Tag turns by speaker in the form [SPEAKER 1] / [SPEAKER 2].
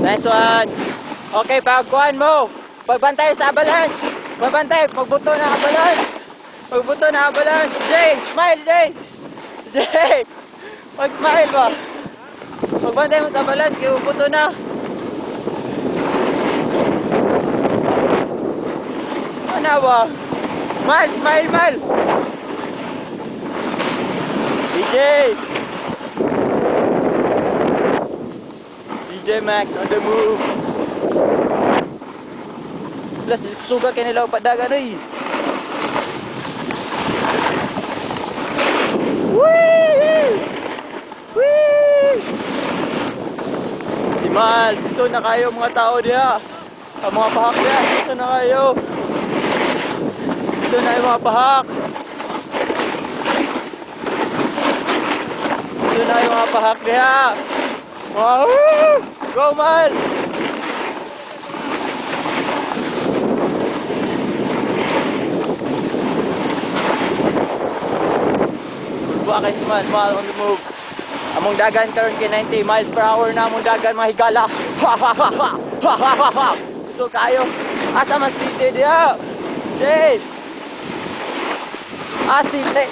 [SPEAKER 1] Nice one. Okay, pagkuhan mo. Pagbantay sa avalanche. Pagbantay, pagbuto na avalanche. Pagbuto na avalanche. Jay, smile, Jay. Jay, pag-smile ba? Pagbantay mo sa avalanche, kaya buto na. Ano ba? Smile, smile, smile. DJ. DJ Max on the move. Plus, suga kayo nila upadagan rin. Whee! Whee! Simal, dito na kayo mga tao diya. Ang mga pahak diya, dito na kayo. Dito na yung mga pahak. Dito na yung mga pahak diya. Wow! Go, man! Buwa kayo man, on the move. Among dagan karon kay 90 miles per hour na among dagan mahigala. Ha ha ha ha. Ha ha ha ha. So kayo. Asa mas speed dia? Yes. Asite.